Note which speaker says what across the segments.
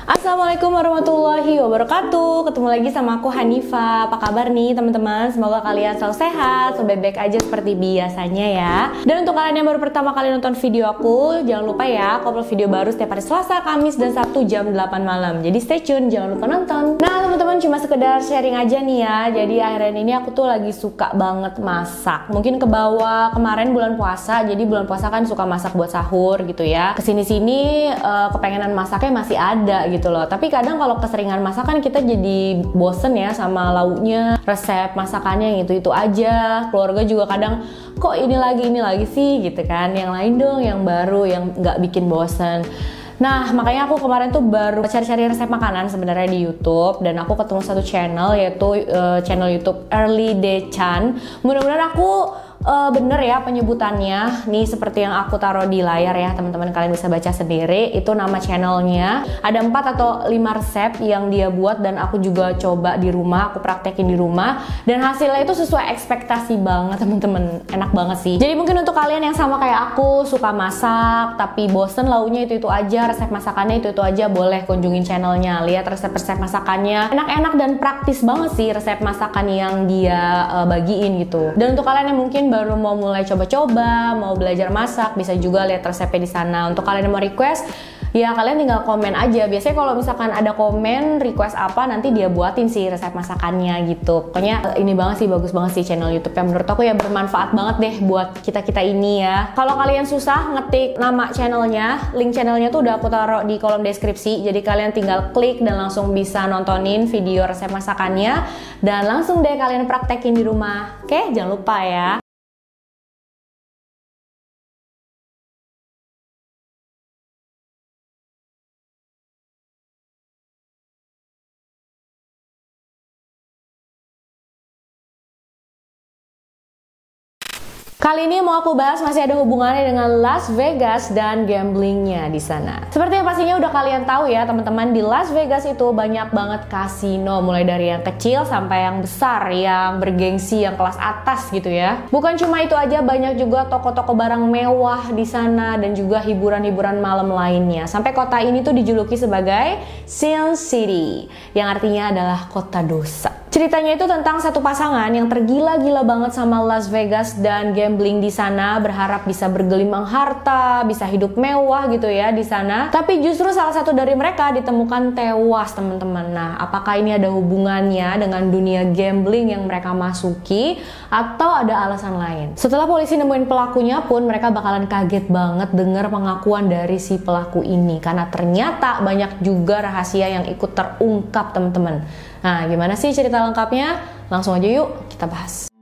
Speaker 1: Assalamualaikum warahmatullahi wabarakatuh. Ketemu lagi sama aku Hanifa. Apa kabar nih teman-teman? Semoga kalian selalu sehat, selalu baik-baik aja seperti biasanya ya. Dan untuk kalian yang baru pertama kali nonton video aku, jangan lupa ya, aku upload video baru setiap hari Selasa, Kamis, dan Sabtu jam 8 malam. Jadi stay tune, jangan lupa nonton. Nah teman-teman, cuma sekedar sharing aja nih ya. Jadi akhir-akhir ini aku tuh lagi suka banget masak. Mungkin kebawa kemarin bulan puasa, jadi bulan puasa kan suka masak buat sahur gitu ya. Kesini-sini kepengenan masaknya masih ada gitu loh. Tapi kadang kalau keseringan masak kan kita jadi bosen ya sama lauknya, resep masakannya itu aja. Keluarga juga kadang kok ini lagi sih gitu kan. Yang lain dong, yang baru, yang nggak bikin bosen. Nah makanya aku kemarin tuh baru cari-cari resep makanan sebenarnya di YouTube, dan aku ketemu satu channel, yaitu channel YouTube Early Day Chan. Mudah-mudahan aku bener ya penyebutannya nih, seperti yang aku taruh di layar ya teman-teman, kalian bisa baca sendiri. Itu nama channelnya. Ada 4 atau 5 resep yang dia buat dan aku juga coba di rumah, aku praktekin di rumah, dan hasilnya itu sesuai ekspektasi banget teman-teman. Enak banget sih. Jadi mungkin untuk kalian yang sama kayak aku, suka masak tapi bosen launya itu aja, resep masakannya itu aja, boleh kunjungin channelnya, lihat resep-resep masakannya. Enak-enak dan praktis banget sih resep masakan yang dia bagiin gitu. Dan untuk kalian yang mungkin baru mau mulai coba-coba, mau belajar masak, bisa juga lihat resepnya di sana. Untuk kalian yang mau request, ya kalian tinggal komen aja. Biasanya kalau misalkan ada komen request apa, nanti dia buatin sih resep masakannya gitu. Pokoknya ini banget sih, bagus banget sih channel YouTube yang menurut aku ya bermanfaat banget deh buat kita-kita ini ya. Kalau kalian susah ngetik nama channelnya, link channelnya tuh udah aku taruh di kolom deskripsi. Jadi kalian tinggal klik dan langsung bisa nontonin video resep masakannya, dan langsung deh kalian praktekin di rumah. Oke, jangan lupa ya. Kali ini mau aku bahas masih ada hubungannya dengan Las Vegas dan gamblingnya di sana. Seperti yang pastinya udah kalian tahu ya teman-teman, di Las Vegas itu banyak banget kasino, mulai dari yang kecil sampai yang besar, yang bergengsi, yang kelas atas gitu ya. Bukan cuma itu aja, banyak juga toko-toko barang mewah di sana dan juga hiburan-hiburan malam lainnya. Sampai kota ini tuh dijuluki sebagai Sin City, yang artinya adalah kota dosa. Ceritanya itu tentang satu pasangan yang tergila-gila banget sama Las Vegas dan gambling di sana, berharap bisa bergelimang harta, bisa hidup mewah gitu ya di sana. Tapi justru salah satu dari mereka ditemukan tewas teman-teman. Nah, apakah ini ada hubungannya dengan dunia gambling yang mereka masuki, atau ada alasan lain? Setelah polisi nemuin pelakunya pun, mereka bakalan kaget banget dengar pengakuan dari si pelaku ini, karena ternyata banyak juga rahasia yang ikut terungkap teman-teman. Nah, gimana sih cerita lengkapnya? Langsung aja yuk kita bahas.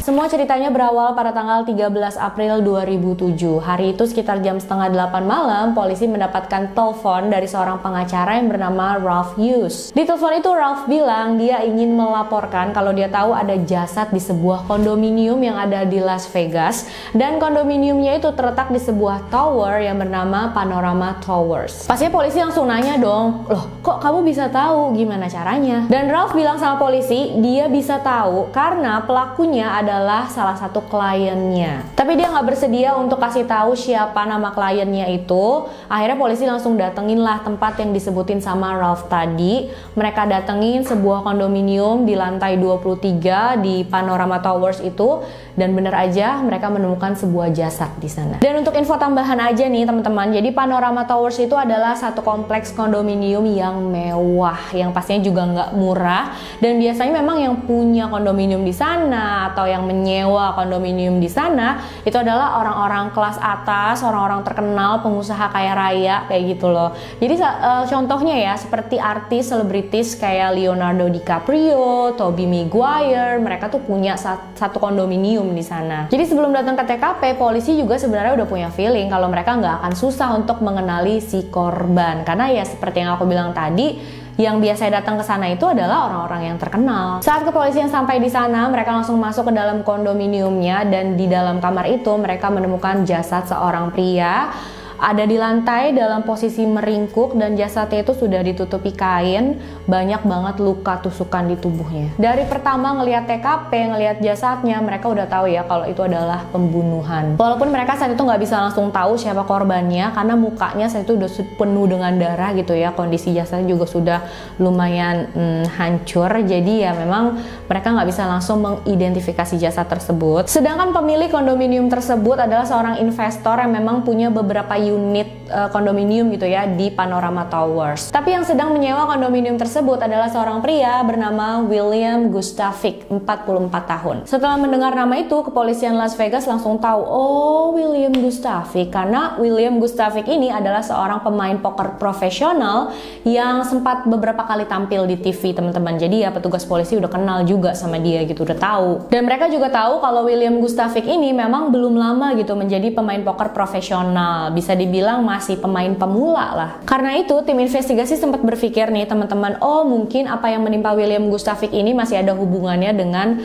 Speaker 1: Semua ceritanya berawal pada tanggal 13 April 2007. Hari itu sekitar jam setengah 8 malam, polisi mendapatkan telepon dari seorang pengacara yang bernama Ralph Hughes. Di telepon itu Ralph bilang dia ingin melaporkan kalau dia tahu ada jasad di sebuah kondominium yang ada di Las Vegas, dan kondominiumnya itu terletak di sebuah tower yang bernama Panorama Towers. Pastinya polisi langsung nanya dong, loh kok kamu bisa tahu, gimana caranya? Dan Ralph bilang sama polisi dia bisa tahu karena pelakunya adalah salah satu kliennya. Tapi dia nggak bersedia untuk kasih tahu siapa nama kliennya itu. Akhirnya polisi langsung datengin lah tempat yang disebutin sama Ralph tadi. Mereka datengin sebuah kondominium di lantai 23 di Panorama Towers itu, dan bener aja mereka menemukan sebuah jasad di sana. Dan untuk info tambahan aja nih teman-teman, jadi Panorama Towers itu adalah satu kompleks kondominium yang mewah, yang pastinya juga nggak murah, dan biasanya memang yang punya kondominium di sana atau yang menyewa kondominium di sana itu adalah orang-orang kelas atas, orang-orang terkenal, pengusaha kaya raya kayak gitu loh. Jadi contohnya ya seperti artis, selebritis kayak Leonardo DiCaprio, Tobey Maguire, mereka tuh punya satu kondominium di sana. Jadi sebelum datang ke TKP, polisi juga sebenarnya udah punya feeling kalau mereka nggak akan susah untuk mengenali si korban, karena ya seperti yang aku bilang tadi, yang biasa datang ke sana itu adalah orang-orang yang terkenal. Saat kepolisian sampai di sana, mereka langsung masuk ke dalam kondominiumnya, dan di dalam kamar itu mereka menemukan jasad seorang pria ada di lantai dalam posisi meringkuk dan jasadnya itu sudah ditutupi kain, banyak banget luka tusukan di tubuhnya. Dari pertama ngelihat TKP, ngelihat jasadnya, mereka udah tahu ya kalau itu adalah pembunuhan. Walaupun mereka saat itu nggak bisa langsung tahu siapa korbannya karena mukanya saat itu udah penuh dengan darah gitu ya, kondisi jasadnya juga sudah lumayan hancur, jadi ya memang mereka nggak bisa langsung mengidentifikasi jasad tersebut. Sedangkan pemilik kondominium tersebut adalah seorang investor yang memang punya beberapa unit kondominium gitu ya di Panorama Towers. Tapi yang sedang menyewa kondominium tersebut adalah seorang pria bernama William Gustavic, 44 tahun. Setelah mendengar nama itu, kepolisian Las Vegas langsung tahu, oh William Gustavic, karena William Gustavic ini adalah seorang pemain poker profesional yang sempat beberapa kali tampil di TV, teman-teman. Jadi ya petugas polisi udah kenal juga sama dia gitu, udah tahu. Dan mereka juga tahu kalau William Gustavic ini memang belum lama gitu menjadi pemain poker profesional, bisa dibilang masih pemain pemula lah. Karena itu tim investigasi sempat berpikir nih teman-teman, oh mungkin apa yang menimpa William Gustavic ini masih ada hubungannya dengan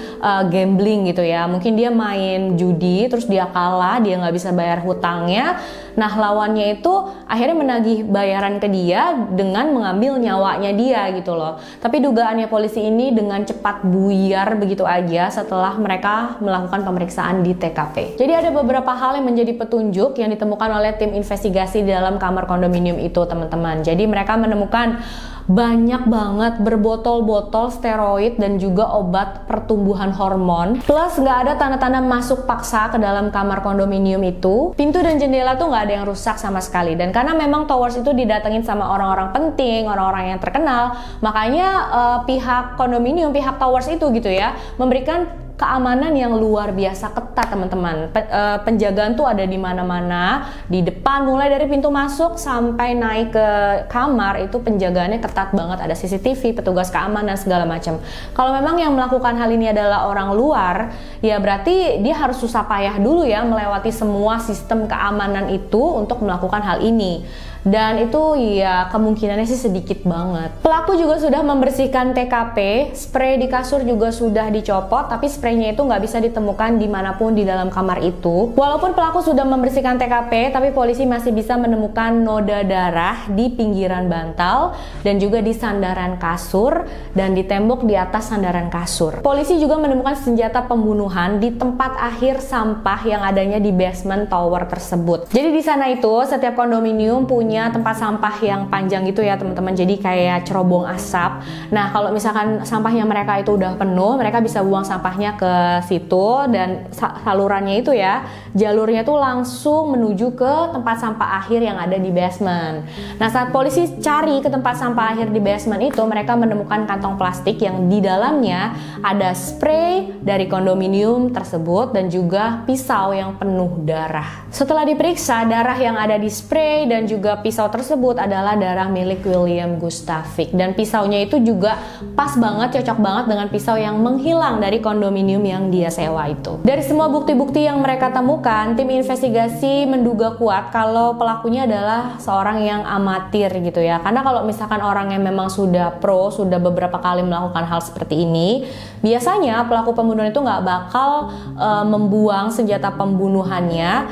Speaker 1: gambling gitu ya. Mungkin dia main judi terus dia kalah, dia nggak bisa bayar hutangnya. Nah lawannya itu akhirnya menagih bayaran ke dia dengan mengambil nyawanya dia gitu loh. Tapi dugaannya polisi ini dengan cepat buyar begitu aja setelah mereka melakukan pemeriksaan di TKP. Jadi ada beberapa hal yang menjadi petunjuk yang ditemukan oleh tim investigasi di dalam kamar kondominium itu, teman-teman. Jadi mereka menemukan banyak banget berbotol-botol steroid dan juga obat pertumbuhan hormon. Plus nggak ada tanda-tanda masuk paksa ke dalam kamar kondominium itu. Pintu dan jendela tuh nggak ada yang rusak sama sekali. Dan karena memang Towers itu didatengin sama orang-orang penting, orang-orang yang terkenal, makanya pihak kondominium, pihak Towers itu gitu ya, memberikan keamanan yang luar biasa ketat, teman-teman. Penjagaan tuh ada di mana-mana, di depan, mulai dari pintu masuk sampai naik ke kamar itu penjagaannya ketat banget. Ada CCTV, petugas keamanan segala macam. Kalau memang yang melakukan hal ini adalah orang luar, ya berarti dia harus susah payah dulu ya melewati semua sistem keamanan itu untuk melakukan hal ini. Dan itu ya kemungkinannya sih sedikit banget. Pelaku juga sudah membersihkan TKP, spray di kasur juga sudah dicopot, tapi spraynya itu nggak bisa ditemukan dimanapun di dalam kamar itu. Walaupun pelaku sudah membersihkan TKP, tapi polisi masih bisa menemukan noda darah di pinggiran bantal dan juga di sandaran kasur dan di tembok di atas sandaran kasur. Polisi juga menemukan senjata pembunuhan di tempat akhir sampah yang adanya di basement tower tersebut. Jadi di sana itu setiap kondominium punya tempat sampah yang panjang gitu ya teman-teman, jadi kayak cerobong asap. Nah kalau misalkan sampahnya mereka itu udah penuh, mereka bisa buang sampahnya ke situ dan salurannya itu ya, jalurnya tuh langsung menuju ke tempat sampah akhir yang ada di basement. Nah saat polisi cari ke tempat sampah akhir di basement itu, mereka menemukan kantong plastik yang di dalamnya ada spray dari kondominium tersebut dan juga pisau yang penuh darah. Setelah diperiksa, darah yang ada di spray dan juga pisau tersebut adalah darah milik William Gustavic, dan pisaunya itu juga pas banget, cocok banget dengan pisau yang menghilang dari kondominium yang dia sewa itu. Dari semua bukti-bukti yang mereka temukan, tim investigasi menduga kuat kalau pelakunya adalah seorang yang amatir gitu ya. Karena kalau misalkan orang yang memang sudah pro, sudah beberapa kali melakukan hal seperti ini, biasanya pelaku pembunuhan itu nggak bakal membuang senjata pembunuhannya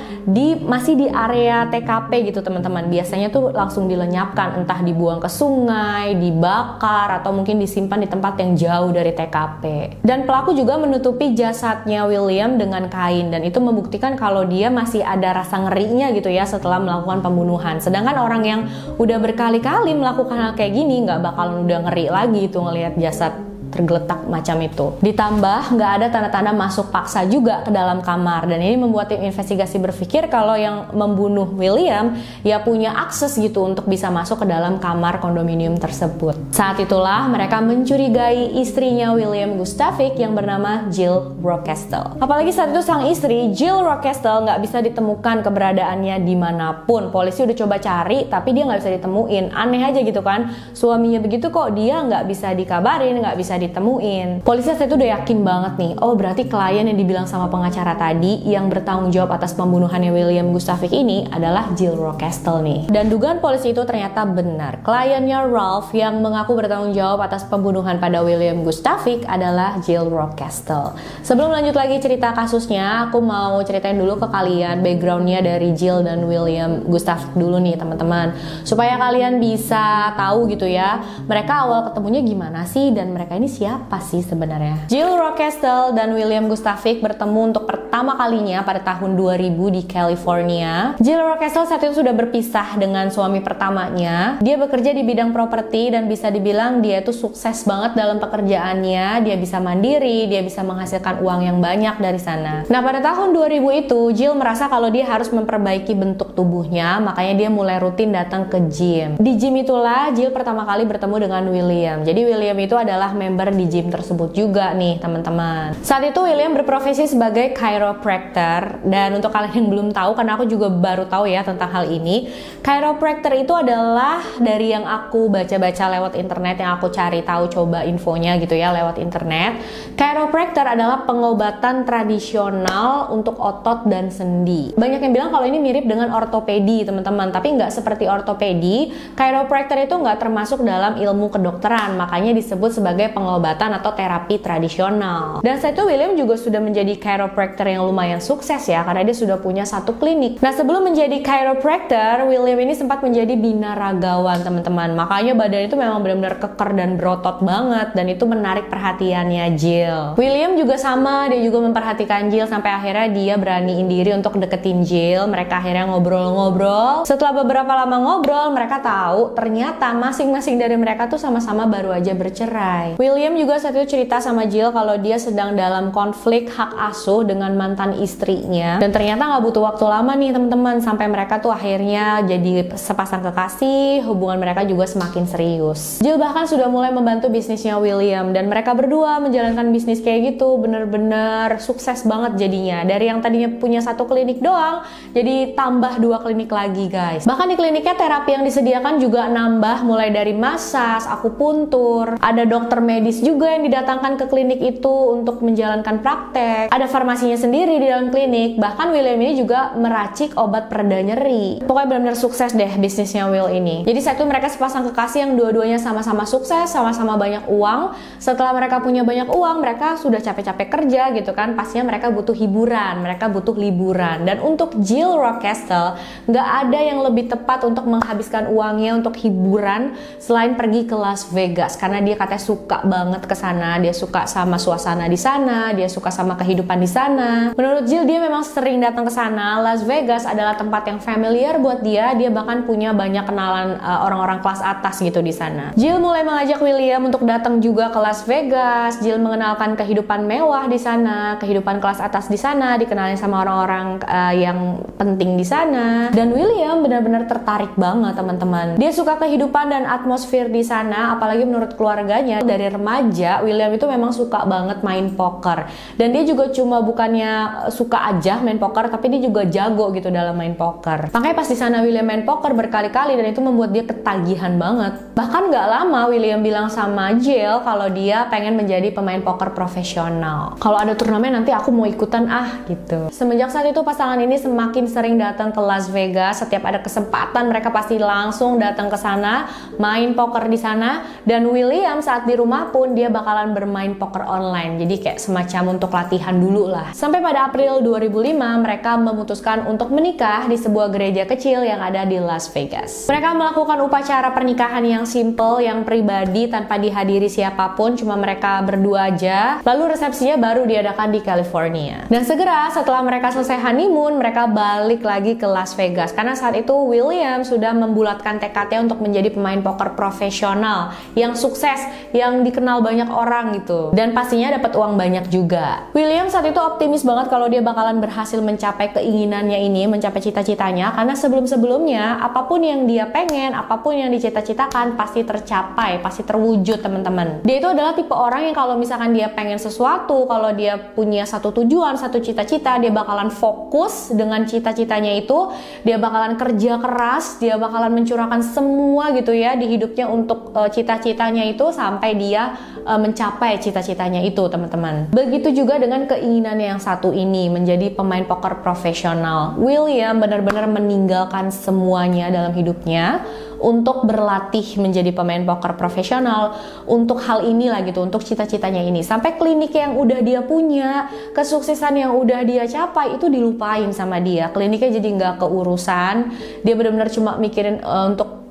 Speaker 1: masih di area TKP gitu teman-teman. Biasanya tuh langsung dilenyapkan, entah dibuang ke sungai, dibakar, atau mungkin disimpan di tempat yang jauh dari TKP. Dan pelaku juga menutupi jasadnya William dengan kain, dan itu membuktikan kalau dia masih ada rasa ngerinya gitu ya setelah melakukan pembunuhan. Sedangkan orang yang udah berkali-kali melakukan hal kayak gini nggak bakalan udah ngeri lagi tuh ngelihat jasad tergeletak macam itu. Ditambah nggak ada tanda-tanda masuk paksa juga ke dalam kamar, dan ini membuat tim investigasi berpikir kalau yang membunuh William ya punya akses gitu untuk bisa masuk ke dalam kamar kondominium tersebut. Saat itulah mereka mencurigai istrinya William Gustavic yang bernama Jill Rockcastle. Apalagi saat itu sang istri Jill Rockcastle nggak bisa ditemukan keberadaannya dimanapun. Polisi udah coba cari tapi dia nggak bisa ditemuin. Aneh aja gitu kan, suaminya begitu kok dia nggak bisa dikabarin, nggak bisa ditemuin. Polisi saat itu udah yakin banget nih, oh berarti klien yang dibilang sama pengacara tadi yang bertanggung jawab atas pembunuhannya William Gustafik ini adalah Jill Rockcastle nih. Dan dugaan polisi itu ternyata benar. Kliennya Ralph yang mengaku bertanggung jawab atas pembunuhan pada William Gustafik adalah Jill Rockcastle. Sebelum lanjut lagi cerita kasusnya, aku mau ceritain dulu ke kalian backgroundnya dari Jill dan William Gustafik dulu nih teman-teman, supaya kalian bisa tahu gitu ya, mereka awal ketemunya gimana sih dan mereka ini siapa sih sebenarnya. Jill Rockcastle dan William Gustafik bertemu untuk pertama kalinya pada tahun 2000 di California. Jill Rockcastle saat itu sudah berpisah dengan suami pertamanya. Dia bekerja di bidang properti dan bisa dibilang dia itu sukses banget dalam pekerjaannya. Dia bisa mandiri, dia bisa menghasilkan uang yang banyak dari sana. Nah, pada tahun 2000 itu Jill merasa kalau dia harus memperbaiki bentuk tubuhnya, makanya dia mulai rutin datang ke gym. Di gym itulah Jill pertama kali bertemu dengan William. Jadi William itu adalah member di gym tersebut juga nih teman-teman. Saat itu William berprofesi sebagai chiropractor, dan untuk kalian yang belum tahu, karena aku juga baru tahu ya tentang hal ini, chiropractor itu adalah dari yang aku baca-baca lewat internet, yang aku cari tahu coba infonya gitu ya lewat internet. Chiropractor adalah pengobatan tradisional untuk otot dan sendi. Banyak yang bilang kalau ini mirip dengan ortopedi teman-teman, tapi nggak seperti ortopedi. Chiropractor itu nggak termasuk dalam ilmu kedokteran, makanya disebut sebagai pengobatan atau terapi tradisional. Dan setelah itu William juga sudah menjadi chiropractor yang lumayan sukses ya, karena dia sudah punya satu klinik. Nah, sebelum menjadi chiropractor, William ini sempat menjadi binaragawan teman-teman. Makanya badan itu memang benar-benar keker dan berotot banget, dan itu menarik perhatiannya Jill. William juga sama, dia juga memperhatikan Jill sampai akhirnya dia beraniin diri untuk deketin Jill. Mereka akhirnya ngobrol-ngobrol. Setelah beberapa lama ngobrol, mereka tahu ternyata masing-masing dari mereka tuh sama-sama baru aja bercerai. William juga saat itu cerita sama Jill kalau dia sedang dalam konflik hak asuh dengan mantan istrinya, dan ternyata nggak butuh waktu lama nih teman-teman sampai mereka tuh akhirnya jadi sepasang kekasih. Hubungan mereka juga semakin serius. Jill bahkan sudah mulai membantu bisnisnya William, dan mereka berdua menjalankan bisnis kayak gitu bener-bener sukses banget jadinya. Dari yang tadinya punya satu klinik doang, jadi tambah 2 klinik lagi guys. Bahkan di kliniknya terapi yang disediakan juga nambah, mulai dari massage, akupuntur, ada dokter medis juga yang didatangkan ke klinik itu untuk menjalankan praktek, ada farmasinya sendiri di dalam klinik. Bahkan William ini juga meracik obat pereda nyeri. Pokoknya benar-benar sukses deh bisnisnya Will ini. Jadi saat itu mereka sepasang kekasih yang dua-duanya sama-sama sukses, sama-sama banyak uang. Setelah mereka punya banyak uang, mereka sudah capek-capek kerja gitu kan, pastinya mereka butuh hiburan, mereka butuh liburan. Dan untuk Jill Rockcastle, nggak ada yang lebih tepat untuk menghabiskan uangnya untuk hiburan selain pergi ke Las Vegas, karena dia katanya suka banget ke sana. Dia suka sama suasana di sana, dia suka sama kehidupan di sana. Menurut Jill, dia memang sering datang ke sana. Las Vegas adalah tempat yang familiar buat dia. Dia bahkan punya banyak kenalan orang-orang kelas atas gitu di sana. Jill mulai mengajak William untuk datang juga ke Las Vegas. Jill mengenalkan kehidupan mewah di sana, kehidupan kelas atas di sana, dikenalin sama orang-orang yang penting di sana. Dan William benar-benar tertarik banget teman-teman. Dia suka kehidupan dan atmosfer di sana, apalagi menurut keluarganya. Dari remaja, William itu memang suka banget main poker. Dan dia juga cuma bukannya suka aja main poker, tapi dia juga jago gitu dalam main poker. Makanya pas di sana William main poker berkali-kali, dan itu membuat dia ketagihan banget. Bahkan nggak lama William bilang sama Jill kalau dia pengen menjadi pemain poker profesional. Kalau ada turnamen nanti aku mau ikutan gitu. Semenjak saat itu pasangan ini semakin sering datang ke Las Vegas. Setiap ada kesempatan mereka pasti langsung datang ke sana, main poker di sana. Dan William saat di rumah pun dia bakalan bermain poker online. Jadi kayak semacam untuk latihan dulu lah. Sampai pada April 2005 mereka memutuskan untuk menikah di sebuah gereja kecil yang ada di Las Vegas. Mereka melakukan upacara pernikahan yang simple, yang pribadi, tanpa dihadiri siapapun, cuma mereka berdua aja. Lalu resepsinya baru diadakan di California. Dan segera setelah mereka selesai honeymoon, mereka balik lagi ke Las Vegas. Karena saat itu William sudah membulatkan tekadnya untuk menjadi pemain poker profesional yang sukses, yang dikenal banyak orang gitu. Dan pastinya dapat uang banyak juga. William saat itu optimis banget kalau dia bakalan berhasil mencapai keinginannya ini, mencapai cita-citanya. Karena sebelum-sebelumnya apapun yang dia pengen, apapun yang dicita-citakan pasti tercapai, pasti terwujud teman-teman. Dia itu adalah tipe orang yang kalau misalkan dia pengen sesuatu, kalau dia punya satu tujuan, satu cita-cita, dia bakalan fokus dengan cita-citanya itu, dia bakalan kerja keras, dia bakalan mencurahkan semua gitu ya di hidupnya untuk cita-citanya itu sampai dia dia mencapai cita-citanya itu, teman-teman. Begitu juga dengan keinginannya yang satu ini, menjadi pemain poker profesional. William benar-benar meninggalkan semuanya dalam hidupnya untuk berlatih menjadi pemain poker profesional untuk hal inilah gitu, untuk cita-citanya ini. Sampai klinik yang udah dia punya, kesuksesan yang udah dia capai itu dilupain sama dia. Kliniknya jadi nggak keurusan, dia benar-benar cuma mikirin untuk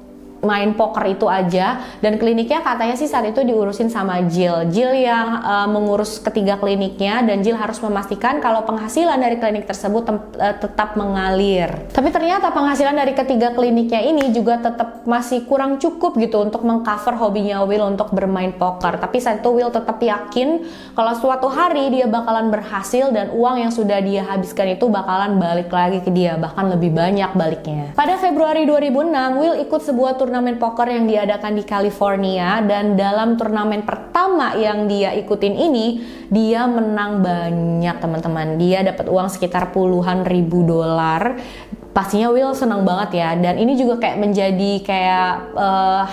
Speaker 1: main poker itu aja, dan kliniknya katanya sih saat itu diurusin sama Jill yang mengurus ketiga kliniknya, dan Jill harus memastikan kalau penghasilan dari klinik tersebut tetap mengalir. Tapi ternyata penghasilan dari ketiga kliniknya ini juga tetap masih kurang cukup gitu untuk mengcover hobinya Will untuk bermain poker. Tapi saat itu Will tetap yakin kalau suatu hari dia bakalan berhasil dan uang yang sudah dia habiskan itu bakalan balik lagi ke dia, bahkan lebih banyak baliknya. Pada Februari 2006, Will ikut sebuah turnamen poker yang diadakan di California, dan dalam turnamen pertama yang dia ikutin ini dia menang banyak, teman-teman. Dia dapat uang sekitar puluhan ribu dolar. Pastinya Will senang banget ya, dan ini juga kayak menjadi kayak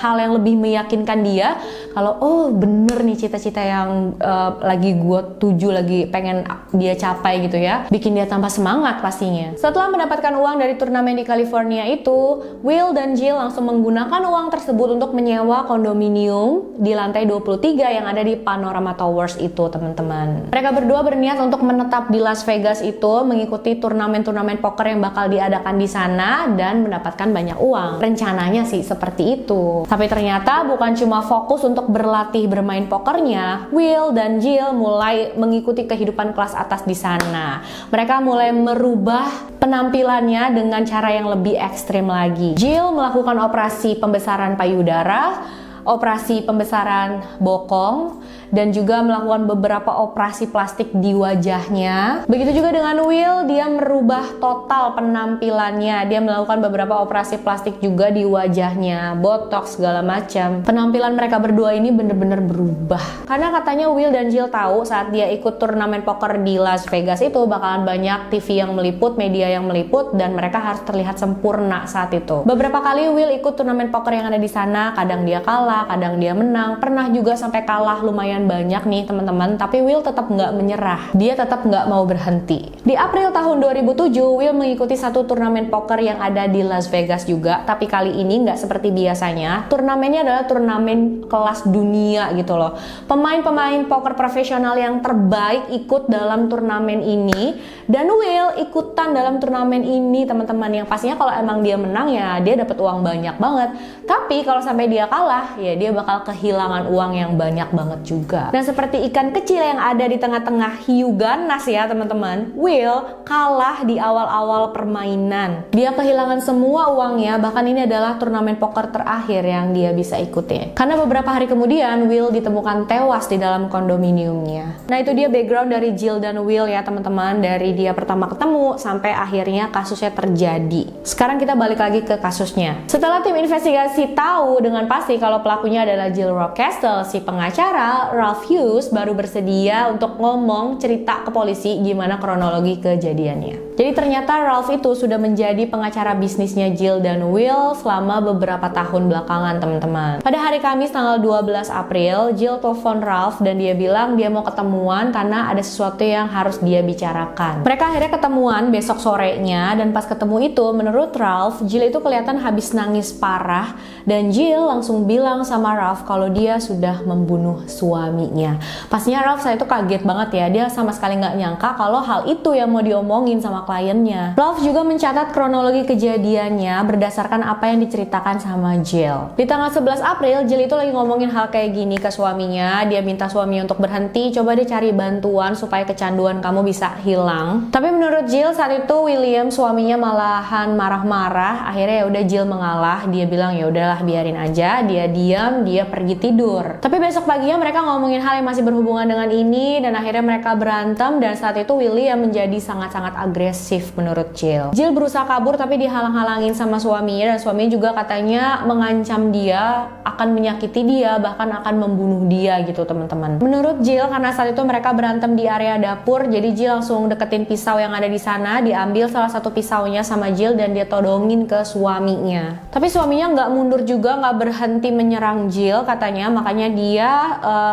Speaker 1: hal yang lebih meyakinkan dia kalau oh bener nih cita-cita yang lagi gue tuju, lagi pengen dia capai gitu ya, bikin dia tambah semangat pastinya. Setelah mendapatkan uang dari turnamen di California itu, Will dan Jill langsung menggunakan uang tersebut untuk menyewa kondominium di lantai 23 yang ada di Panorama Towers itu, teman-teman. Mereka berdua berniat untuk menetap di Las Vegas itu, mengikuti turnamen-turnamen poker yang bakal diadakan di sana dan mendapatkan banyak uang. Rencananya sih seperti itu. Tapi ternyata bukan cuma fokus untuk berlatih bermain pokernya, Will dan Jill mulai mengikuti kehidupan kelas atas di sana. Mereka mulai merubah penampilannya dengan cara yang lebih ekstrim lagi. Jill melakukan operasi pembesaran payudara, operasi pembesaran bokong, dan juga melakukan beberapa operasi plastik di wajahnya. Begitu juga dengan Will, dia merubah total penampilannya. Dia melakukan beberapa operasi plastik juga di wajahnya, botox segala macam. Penampilan mereka berdua ini bener-bener berubah. Karena katanya Will dan Jill tahu saat dia ikut turnamen poker di Las Vegas itu bakalan banyak TV yang meliput, media yang meliput, dan mereka harus terlihat sempurna saat itu. Beberapa kali Will ikut turnamen poker yang ada di sana, kadang dia kalah, kadang dia menang. Pernah juga sampai kalah lumayan banyak nih teman-teman, tapi Will tetap nggak menyerah. Dia tetap nggak mau berhenti. Di April tahun 2007, Will mengikuti satu turnamen poker yang ada di Las Vegas juga, tapi kali ini nggak seperti biasanya. Turnamennya adalah turnamen kelas dunia gitu loh. Pemain-pemain poker profesional yang terbaik ikut dalam turnamen ini, dan Will ikutan dalam turnamen ini, teman-teman. Yang pastinya kalau emang dia menang ya dia dapat uang banyak banget. Tapi kalau sampai dia kalah, ya dia bakal kehilangan uang yang banyak banget juga. Dan seperti ikan kecil yang ada di tengah-tengah hiu ganas ya teman-teman, Will kalah di awal-awal permainan. Dia kehilangan semua uangnya, bahkan ini adalah turnamen poker terakhir yang dia bisa ikuti. Karena beberapa hari kemudian Will ditemukan tewas di dalam kondominiumnya. Nah itu dia background dari Jill dan Will ya teman-teman, dari dia pertama ketemu sampai akhirnya kasusnya terjadi. Sekarang kita balik lagi ke kasusnya. Setelah tim investigasi tahu dengan pasti kalau pelakunya adalah Jill Rockcastle, si pengacara Ralph Hughes baru bersedia untuk ngomong cerita ke polisi gimana kronologi kejadiannya. Jadi ternyata Ralph itu sudah menjadi pengacara bisnisnya Jill dan Will selama beberapa tahun belakangan, teman-teman. Pada hari Kamis tanggal 12 April, Jill telepon Ralph dan dia bilang dia mau ketemuan karena ada sesuatu yang harus dia bicarakan. Mereka akhirnya ketemuan besok sorenya, dan pas ketemu itu menurut Ralph, Jill itu kelihatan habis nangis parah, dan Jill langsung bilang sama Ralph kalau dia sudah membunuh suaminya. Pastinya Ralph saat itu kaget banget ya, dia sama sekali nggak nyangka kalau hal itu yang mau diomongin sama kliennya. Ralph juga mencatat kronologi kejadiannya berdasarkan apa yang diceritakan sama Jill. Di tanggal 11 April, Jill itu lagi ngomongin hal kayak gini ke suaminya. Dia minta suaminya untuk berhenti, coba dia cari bantuan supaya kecanduan kamu bisa hilang. Tapi menurut Jill saat itu William suaminya malahan marah-marah. Akhirnya ya udah Jill mengalah. Dia bilang ya udahlah biarin aja. Dia diam, dia pergi tidur. Tapi besok paginya mereka ngomongin hal yang masih berhubungan dengan ini, dan akhirnya mereka berantem, dan saat itu William menjadi sangat-sangat agresif menurut Jill. Jill berusaha kabur tapi dihalang-halangin sama suaminya, dan suaminya juga katanya mengancam dia akan menyakiti dia, bahkan akan membunuh dia gitu teman-teman. Menurut Jill, karena saat itu mereka berantem di area dapur, jadi Jill langsung deketin pisau yang ada di sana, diambil salah satu pisaunya sama Jill dan dia todongin ke suaminya. Tapi suaminya nggak mundur juga, nggak berhenti menyerang Jill katanya, makanya dia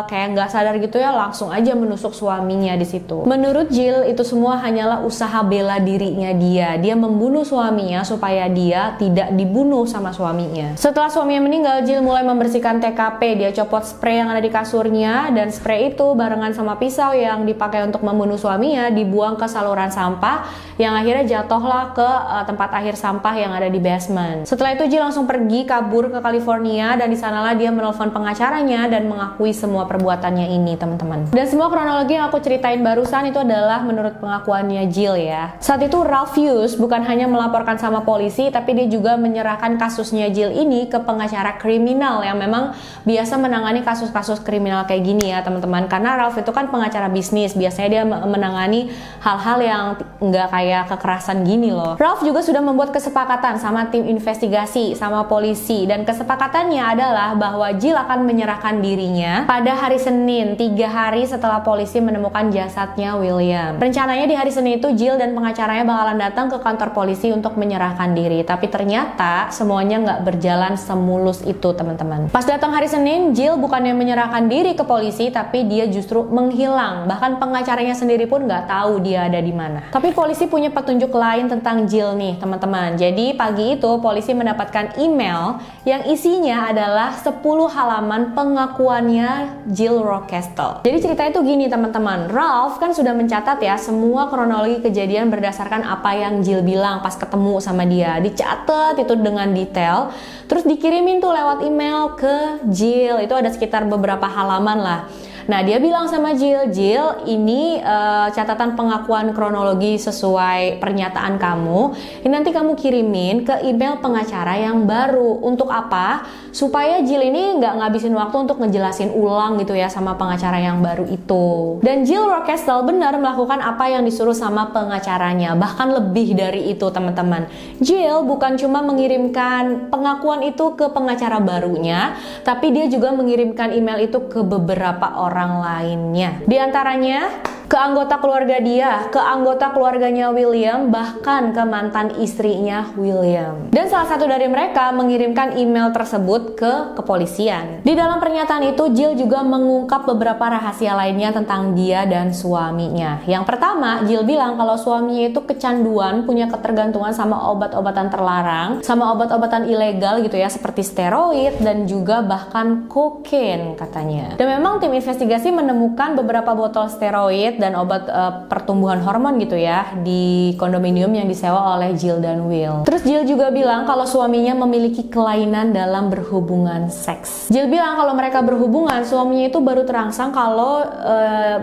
Speaker 1: kayak nggak sadar gitu ya, langsung aja menusuk suaminya di situ. Menurut Jill itu semua hanyalah usaha bela dirinya dia. Dia membunuh suaminya supaya dia tidak dibunuh sama suaminya. Setelah suaminya meninggal, Jill mulai membersihkan TKP. Dia copot spray yang ada di kasurnya, dan spray itu barengan sama pisau yang dipakai untuk membunuh suaminya dibuang ke saluran sampah yang akhirnya jatuhlah ke tempat akhir sampah yang ada di basement. Setelah itu Jill langsung pergi kabur ke California, dan di sanalah dia menelpon pengacaranya dan mengakui semua perbuatannya ini, teman-teman. Dan semua kronologi yang aku ceritain barusan itu adalah menurut pengakuannya Jill ya. Saat itu Ralph Hughes bukan hanya melaporkan sama polisi, tapi dia juga menyerahkan kasusnya Jill ini ke pengacara kriminal yang memang biasa menangani kasus-kasus kriminal kayak gini ya, teman-teman. Karena Ralph itu kan pengacara bisnis, biasanya dia menangani hal-hal yang nggak kayak kekerasan gini loh. Ralph juga sudah membuat kesepakatan sama tim investigasi, sama polisi, dan kesepakatannya adalah bahwa Jill akan menyerahkan dirinya pada hari Senin, 3 hari setelah polisi menemukan jasadnya William. Rencananya di hari Senin itu Jill dan pengacaranya bakalan datang ke kantor polisi untuk menyerahkan diri, tapi ternyata semuanya nggak berjalan semulus itu, teman-teman. Pas datang hari Senin, Jill bukannya menyerahkan diri ke polisi, tapi dia justru menghilang. Bahkan pengacaranya sendiri pun nggak tahu dia ada di mana. Tapi polisi punya petunjuk lain tentang Jill nih, teman-teman. Jadi pagi itu polisi mendapatkan email yang isinya adalah 10 halaman pengakuannya Jill Rockcastle. Jadi ceritanya itu gini, teman-teman. Ralph kan sudah mencatat ya semua kronologi kejadian berdasarkan apa yang Jill bilang pas ketemu sama dia. Dicatat itu dengan detail, terus dikirimin tuh lewat email ke Jill. Itu ada sekitar beberapa halaman lah. Nah, dia bilang sama Jill, ini catatan pengakuan kronologi sesuai pernyataan kamu. Ini nanti kamu kirimin ke email pengacara yang baru. Untuk apa? Supaya Jill ini nggak ngabisin waktu untuk ngejelasin ulang gitu ya sama pengacara yang baru itu. Dan Jill Rockcastle benar melakukan apa yang disuruh sama pengacaranya. Bahkan lebih dari itu, teman-teman. Jill bukan cuma mengirimkan pengakuan itu ke pengacara barunya, tapi dia juga mengirimkan email itu ke beberapa orang lainnya. Di antaranya ke anggota keluarga dia, ke anggota keluarganya William, bahkan ke mantan istrinya William. Dan salah satu dari mereka mengirimkan email tersebut ke kepolisian. Di dalam pernyataan itu, Jill juga mengungkap beberapa rahasia lainnya tentang dia dan suaminya. Yang pertama, Jill bilang kalau suaminya itu kecanduan, punya ketergantungan sama obat-obatan terlarang, sama obat-obatan ilegal gitu ya, seperti steroid dan juga bahkan kokain katanya. Dan memang tim investigasi menemukan beberapa botol steroid dan obat pertumbuhan hormon gitu ya di kondominium yang disewa oleh Jill dan Will. Terus Jill juga bilang kalau suaminya memiliki kelainan dalam berhubungan seks. Jill bilang kalau mereka berhubungan, suaminya itu baru terangsang kalau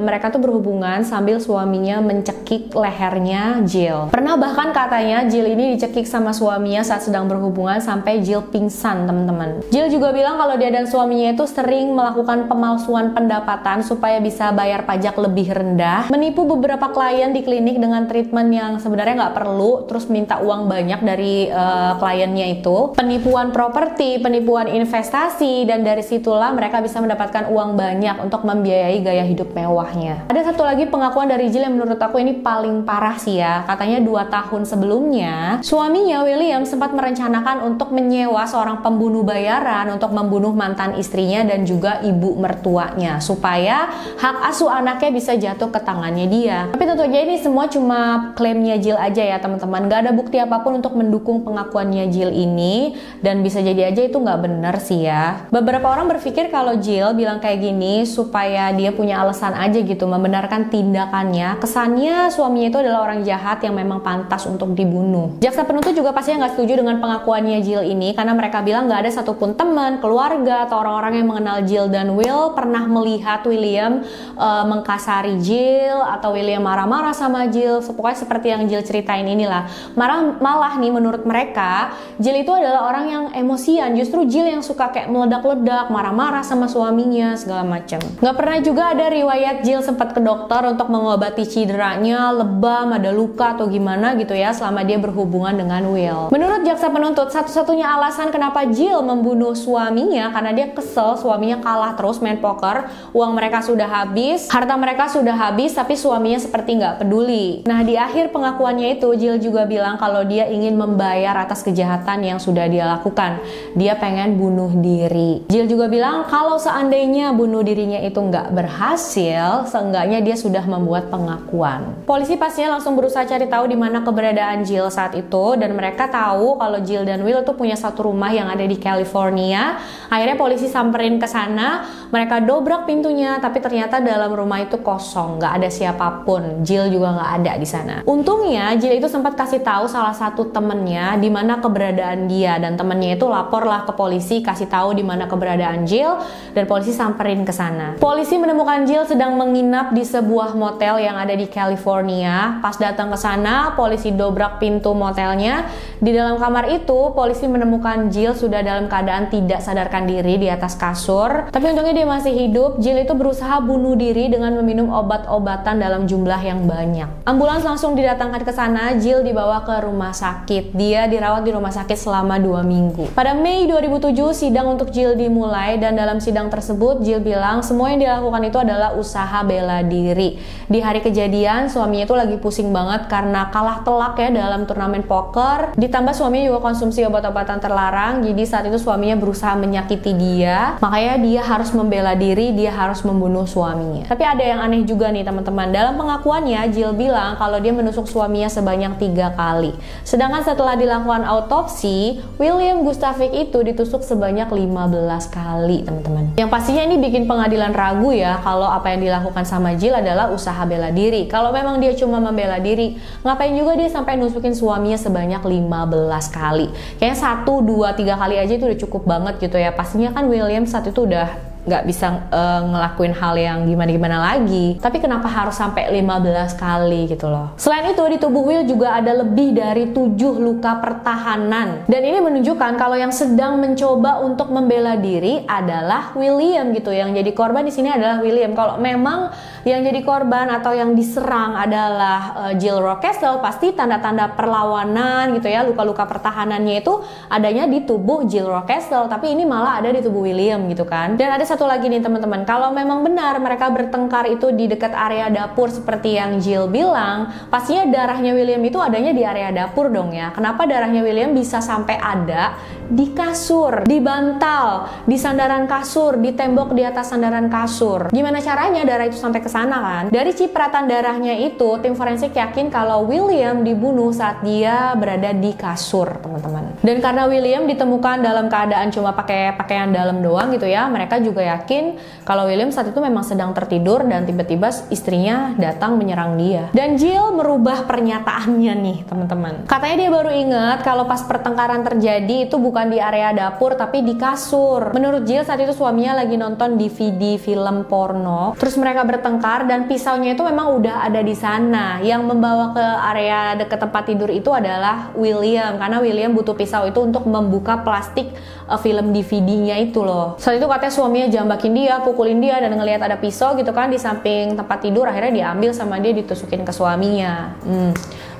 Speaker 1: mereka tuh berhubungan sambil suaminya mencekik lehernya Jill. Pernah bahkan katanya Jill ini dicekik sama suaminya saat sedang berhubungan sampai Jill pingsan, teman-teman. Jill juga bilang kalau dia dan suaminya itu sering melakukan pemalsuan pendapatan supaya bisa bayar pajak lebih rendah, menipu beberapa klien di klinik dengan treatment yang sebenarnya nggak perlu, terus minta uang banyak dari kliennya itu, penipuan properti, penipuan investasi, dan dari situlah mereka bisa mendapatkan uang banyak untuk membiayai gaya hidup mewahnya. Ada satu lagi pengakuan dari Jill yang menurut aku ini paling parah sih ya. Katanya 2 tahun sebelumnya, suaminya William sempat merencanakan untuk menyewa seorang pembunuh bayaran untuk membunuh mantan istrinya dan juga ibu mertuanya supaya hak asuh anaknya bisa jatuh ke tangannya dia. Tapi tentu aja ini semua cuma klaimnya Jill aja ya, teman-teman. Gak ada bukti apapun untuk mendukung pengakuannya Jill ini, dan bisa jadi aja itu nggak benar sih ya. Beberapa orang berpikir kalau Jill bilang kayak gini supaya dia punya alasan aja gitu membenarkan tindakannya. Kesannya suaminya itu adalah orang jahat yang memang pantas untuk dibunuh. Jaksa penuntut juga pastinya nggak setuju dengan pengakuannya Jill ini karena mereka bilang nggak ada satupun teman, keluarga, atau orang-orang yang mengenal Jill dan Will pernah melihat William mengkasari Jill atau William marah-marah sama Jill. Pokoknya seperti yang Jill ceritain inilah. Malah nih menurut mereka Jill itu adalah orang yang emosian. Justru Jill yang suka kayak meledak-ledak, marah-marah sama suaminya segala macam. Nggak pernah juga ada riwayat Jill sempat ke dokter untuk mengobati cederanya, lebam, ada luka atau gimana gitu ya selama dia berhubungan dengan Will. Menurut jaksa penuntut, satu-satunya alasan kenapa Jill membunuh suaminya karena dia kesel suaminya kalah terus main poker, uang mereka sudah habis, harta mereka sudah habis, habis tapi suaminya seperti nggak peduli. Nah, di akhir pengakuannya itu Jill juga bilang kalau dia ingin membayar atas kejahatan yang sudah dia lakukan. Dia pengen bunuh diri. Jill juga bilang kalau seandainya bunuh dirinya itu nggak berhasil, seenggaknya dia sudah membuat pengakuan. Polisi pastinya langsung berusaha cari tahu di mana keberadaan Jill saat itu, dan mereka tahu kalau Jill dan Will tuh punya satu rumah yang ada di California. Akhirnya polisi samperin ke sana, mereka dobrak pintunya, tapi ternyata dalam rumah itu kosong, nggak ada siapapun. Jill juga nggak ada di sana. Untungnya Jill itu sempat kasih tahu salah satu temennya di mana keberadaan dia, dan temennya itu laporlah ke polisi, kasih tahu di mana keberadaan Jill, dan polisi samperin ke sana. Polisi menemukan Jill sedang menginap di sebuah motel yang ada di California. Pas datang ke sana, polisi dobrak pintu motelnya. Di dalam kamar itu, polisi menemukan Jill sudah dalam keadaan tidak sadarkan diri di atas kasur. Tapi untungnya dia masih hidup. Jill itu berusaha bunuh diri dengan meminum obat-obatan dalam jumlah yang banyak. Ambulans langsung didatangkan ke sana. Jill dibawa ke rumah sakit. Dia dirawat di rumah sakit selama 2 minggu. Pada Mei 2007, sidang untuk Jill dimulai, dan dalam sidang tersebut Jill bilang semua yang dilakukan itu adalah usaha bela diri. Di hari kejadian, suaminya itu lagi pusing banget karena kalah telak ya dalam turnamen poker. Ditambah suaminya juga konsumsi obat-obatan terlarang. Jadi saat itu suaminya berusaha menyakiti dia. Makanya dia harus membela diri, dia harus membunuh suaminya. Tapi ada yang aneh juga nih teman-teman. Dalam pengakuannya, Jill bilang kalau dia menusuk suaminya sebanyak 3 kali. Sedangkan setelah dilakukan autopsi, William Gustavic itu ditusuk sebanyak 15 kali teman-teman. Yang pastinya ini bikin pengadilan ragu ya kalau apa yang dilakukan sama Jill adalah usaha bela diri. Kalau memang dia cuma membela diri, ngapain juga dia sampai nusukin suaminya sebanyak 15 kali. Kayaknya 1, 2, 3 kali aja itu udah cukup banget gitu ya. Pastinya kan William saat itu udah nggak bisa ngelakuin hal yang gimana-gimana lagi. Tapi kenapa harus sampai 15 kali gitu loh. Selain itu, di tubuh Will juga ada lebih dari 7 luka pertahanan. Dan ini menunjukkan kalau yang sedang mencoba untuk membela diri adalah William gitu. Yang jadi korban di sini adalah William. Kalau memang yang jadi korban atau yang diserang adalah Jill Rockestel, pasti tanda-tanda perlawanan gitu ya, luka-luka pertahanannya itu adanya di tubuh Jill Rockestel. Tapi ini malah ada di tubuh William gitu kan. Dan ada satu lagi nih teman-teman, kalau memang benar mereka bertengkar itu di dekat area dapur seperti yang Jill bilang, pastinya darahnya William itu adanya di area dapur dong ya. Kenapa darahnya William bisa sampai ada di kasur, di bantal, di sandaran kasur, di tembok di atas sandaran kasur? Gimana caranya darah itu sampai ke sana kan? Dari cipratan darahnya itu, tim forensik yakin kalau William dibunuh saat dia berada di kasur, teman-teman. Dan karena William ditemukan dalam keadaan cuma pakai pakaian dalam doang gitu ya, mereka juga yakin kalau William saat itu memang sedang tertidur dan tiba-tiba istrinya datang menyerang dia. Dan Jill merubah pernyataannya nih teman-teman. Katanya dia baru ingat kalau pas pertengkaran terjadi itu bukan di area dapur tapi di kasur. Menurut Jill saat itu suaminya lagi nonton DVD film porno. Terus mereka bertengkar dan pisaunya itu memang udah ada di sana. Yang membawa ke area dekat tempat tidur itu adalah William, karena William butuh pisau itu untuk membuka plastik film DVD-nya itu loh. Saat itu katanya suaminya jambakin dia, pukulin dia, dan ngelihat ada pisau gitu kan di samping tempat tidur. Akhirnya diambil sama dia, ditusukin ke suaminya.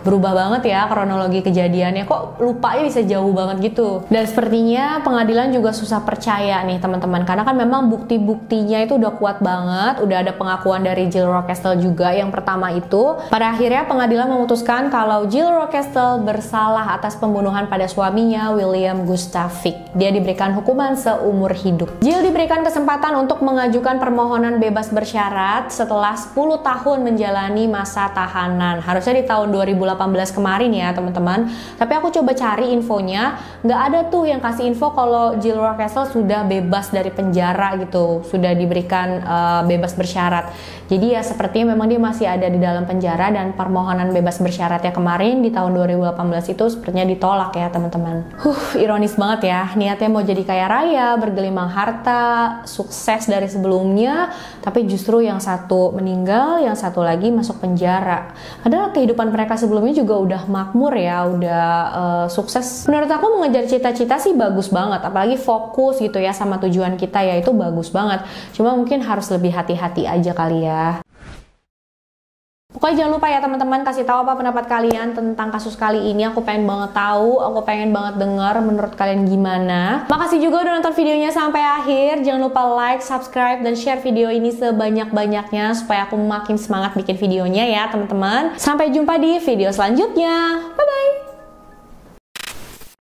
Speaker 1: Berubah banget ya kronologi kejadiannya, kok lupanya bisa jauh banget gitu. Dan sepertinya pengadilan juga susah percaya nih teman-teman, karena kan memang bukti-buktinya itu udah kuat banget, udah ada pengakuan dari Jill Rockestel juga yang pertama itu. Pada akhirnya pengadilan memutuskan kalau Jill Rockestel bersalah atas pembunuhan pada suaminya William Gustavic. Dia diberikan hukuman seumur hidup. Jill diberikan kesempatan untuk mengajukan permohonan bebas bersyarat setelah 10 tahun menjalani masa tahanan. Harusnya di tahun 2018 kemarin ya teman-teman. Tapi aku coba cari infonya, nggak ada tuh yang kasih info kalau Jill Rockestel sudah bebas dari penjara gitu, sudah diberikan bebas bersyarat. Jadi ya sepertinya memang dia masih ada di dalam penjara, dan permohonan bebas bersyaratnya kemarin di tahun 2018 itu sepertinya ditolak ya teman-teman. Ironis banget ya, niatnya mau jadi kaya raya, bergelimang harta, sukses dari sebelumnya, tapi justru yang satu meninggal, yang satu lagi masuk penjara. Padahal kehidupan mereka sebelumnya juga udah makmur ya, udah sukses. Menurut aku mengejar cita-cita sih bagus banget, apalagi fokus gitu ya sama tujuan kita ya, itu bagus banget. Cuma mungkin harus lebih hati-hati aja kali ya. Pokoknya jangan lupa ya teman-teman, kasih tahu apa pendapat kalian tentang kasus kali ini. Aku pengen banget tahu, aku pengen banget dengar menurut kalian gimana. Makasih juga udah nonton videonya sampai akhir. Jangan lupa like, subscribe, dan share video ini sebanyak-banyaknya supaya aku makin semangat bikin videonya ya teman-teman. Sampai jumpa di video selanjutnya. Bye-bye!